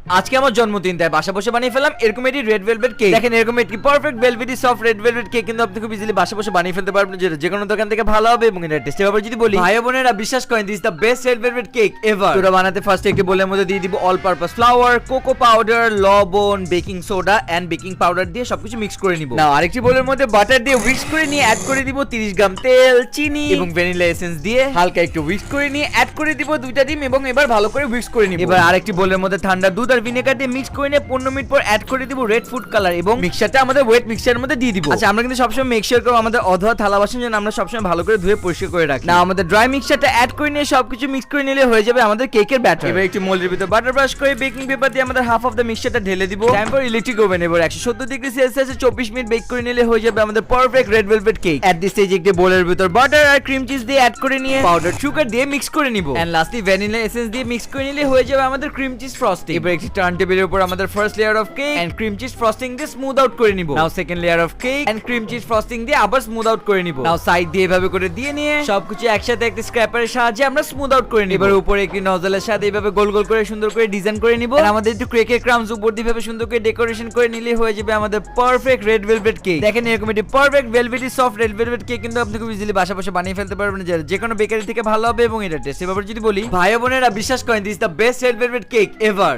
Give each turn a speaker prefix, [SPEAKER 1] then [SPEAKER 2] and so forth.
[SPEAKER 1] আজকে আমার জন্মদিন, তাই বাসা বসে বানিয়ে ফেলাম এরকম একটি রেড ভেলভেট কেক। দেখেন এরকম একটি perfect velvety soft red velvet cake কিন্তু আপনি খুব ইজিলি বাসা বসে বানিয়ে ফেলতে পারবেন, যেটা যে কোনো দোকান থেকে ভালো হবে। এবং এটা টেস্টের ব্যাপারে যদি বলি, ভাই বোনেরা বিশ্বাস করেন, this the best red velvet cake ever. তোরা বানাতে ফার্স্টে একটি বোলের মধ্যে দিয়ে দিব all purpose flour, cocoa powder, লবণ, baking soda and baking powder দিয়ে সবকিছু মিক্স করে নিব। নাও আরেকটি বোলের মধ্যে বাটার দিয়ে উইক্স করে নিয়ে অ্যাড করে দিব 30 গ্রাম তেল, চিনি এবং ভ্যানিলা এসেন্স দিয়ে হালকা একটু উইক্স করে নিয়ে অ্যাড করে দিব 2টা ডিম এবং এবার ভালো করে উইক্স করে নিব। এবার আরেকটি বোলের মধ্যে ঠান্ডা দুধ আর ভিনেগার দিয়ে মিক্স করে নিয়ে 15 মিনিট পর অ্যাড করে দিব রেড ফুড কালার এবং মিক্সচারটা আমাদের ওয়েট মিক্সচারের মধ্যে দিয়ে দিব। আচ্ছা, আমরা কিন্তু সবসময় মেক শিওর করব আমাদের অধোয়া থালা বাসন যেন আমরা সবসময় ভালো করে ধুয়ে পরিষ্কার করে রাখি। না আমাদের ড্রাই মিক্সচারটা অ্যাড করে নিয়ে সবকিছু মিক্স করে নিলে হয়ে যাবে আমাদের কেকের ব্যাটার। এবার একটি মোল্ডের ভিতর বাটার ব্রাশ করে বেকিং পেপার দিয়ে আমাদের হাফ অফ দ্য মিক্সচারটা ঢেলে দিব। Time for electric oven. এবার 170 ডিগ্রি সেলসিয়াসে 24 মিনিট বেক করে নিলে হয়ে যাবে আমাদের perfect red velvet cake. At this stage একটি বোলের ভিতর বাটার আর ক্রিম চিজ দিয়ে অ্যাড করে নিয়ে পাউডার সুগার দিয়ে মিক্স করে নিব এন্ড লাস্টলি ভ্যানিলা এসেন্স দিয়ে মিক্স করে নিলে হয়ে যাবে আমাদের ক্রিম চিজ ফ্রস্টিং। এবার একটি টার্ন টেবিলের উপর আমাদের first layer of cake and cream cheese frosting দিয়ে স্মুথ আউট করে নিব। Now second layer of cake and cream cheese frosting দিয়ে আবার স্মুথ আউট করে নিব। নাও সাইড দিয়ে এভাবে করে দিয়ে নিয়ে সবকিছু একসাথে একটা স্ক্র্যাপারের সাহায্যে আমরা স্মুথ আউট করে নিব। এবার উপরে একটি নজলের সাথে এইভাবে গোল গোল করে সুন্দর করে ডিজাইন করে নিব। আর আমাদের একটু কেকের ক্রামস উপর দিয়ে এভাবে সুন্দর করে ডেকোরেশন করে নিলে হয়ে যাবে আমাদের পারফেক্ট রেড ভেলভেট কেক। দেখেন এরকম একটি perfect velvety soft red velvet cake কিন্তু আপনি খুব ইজিলি বাসা বসে বানিয়ে ফেলতে পারবেন, যে কোনো বেকারি থেকে ভালো হবে। এবং এটা টেস্টের ব্যাপারে যদি বলি, ভাই বোনেরা বিশ্বাস করেন, this the best red velvet cake ever.